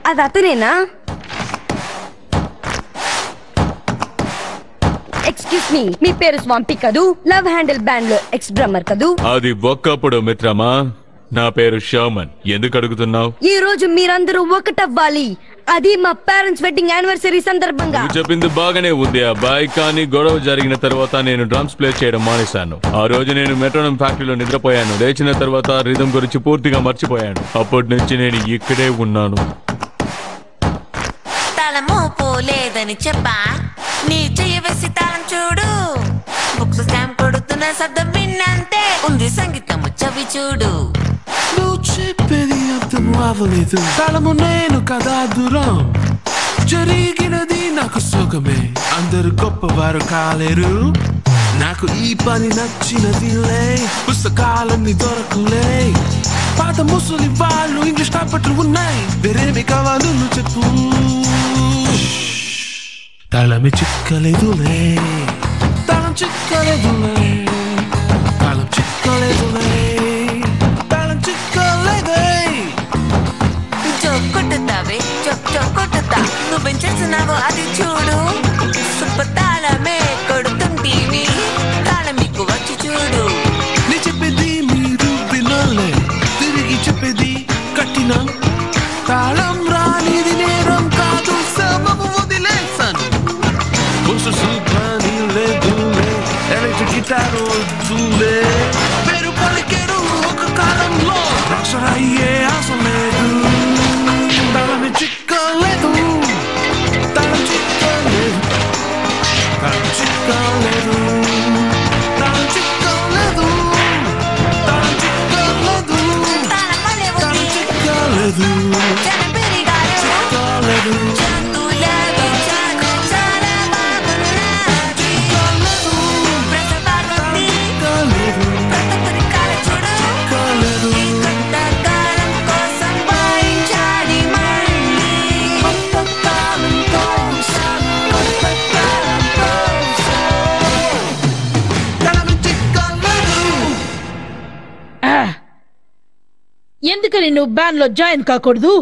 అది అతనేనా? Excuse me, మీ పేరు స్వాంపి కదూ? లవ్ హ్యాండిల్ బ్యాండ్ లో ఎక్స్ డ్రమ్మర్ కదూ? అది ఒక్కప్పుడు మిత్రమా. నా పేరు షర్మన్. ఎందుకు అడుగుతున్నావు? ఈ రోజు మీరందరూ ఒకటవ్వాలి, అది మా పేరెంట్స్ వెడ్డింగ్ యానివర్సరీ సందర్భంగా. నువ్వు చెప్పింది బాగానే ఉంది అబ్బాయి, కానీ గొడవ జరిగిన తర్వాత నేను డ్రమ్స్ ప్లే చేయడం మానేశాను. ఆ రోజు నేను మెట్రోనమ్ ఫ్యాక్టరీలో నిద్రపోయాను. లేచిన తర్వాత రిథం గురించి పూర్తిగా మర్చిపోయాను. అప్పటి నుంచి నేను ఇక్కడే ఉన్నాను. తాళము పోలేదని చెప్పా, నీ చెయ్యి వేసి తాళం చూడు. బుక్స్ స్టాంప్ కొడుతున్న శబ్దం విన్నంతే ఉంది సంగీతము చవి చూడు. నువ్వు చెప్పేది అర్థం అవ్వలేదు. తాళము నేను కదా దూరం, జరిగినది నాకు సుఖమే. అందరు గొప్పవారు కాలేరు, నాకు ఈ పని నచ్చినదిలే. పుస్తకాలన్నీ దొరకలే, పాత ముసలి వాళ్ళు ఇంగ్లీష్ టాపట్లు ఉన్నాయి. వేరేమి కావాలి నువ్వు చెప్పు. తాళమే చిక్కలేదులే, తాళం చిక్కలేదులే, తాళం చిక్కలేదులే, తాళం చిక్కలేదే. జోక్ కొట్టుతావే, జోక్ జోక్ కొట్టుతా. నువ్వేం చేస్తున్నావో అది చూడు. సూపర్ తాళమే కొడుతుంటీవి, తాళం మీకు వచ్చి చూడు. నీ చెప్పేది మీరు వినాలే, తిరిగి చెప్పేది కఠినం. తాళం రానిది నేరం కాదు, సబబు వదిలేసాను. పని లేదులే, ఎలక్ట్రిక్ గిటార్ వద్దులే. పేరు పలికేరు ఒక కాలంలో, అక్షర అయ్యే ఆశ లేదు. తాళమే చిక్కలేదు, తాళం చిక్కలేదు, తాళం చిక్కలేదు, తాళం చిక్కలేదు, తాళం చిక్కలేదు, తాళం వలె తాళం ఉంది చిక్కలేదు, జనం పెరిగారు, చిక్కలేదు, జంతువులాగా చాలు చాలా బాగున్నది. ప్రజ బాగుంది, చిక్కలేదు, కొత్త కొరికాల చూడు. చిక్కలేదు. ఈ కొత్త కాలం కోసం వాయించాలి మళ్ళీ. కొత్త కాలం కోసం, కొత్త కాలం కోసం. తాళమే చిక్కలేదు. ఎందుకని నువ్వు బ్యాండ్ లో జాయిన్ కాకూడదు?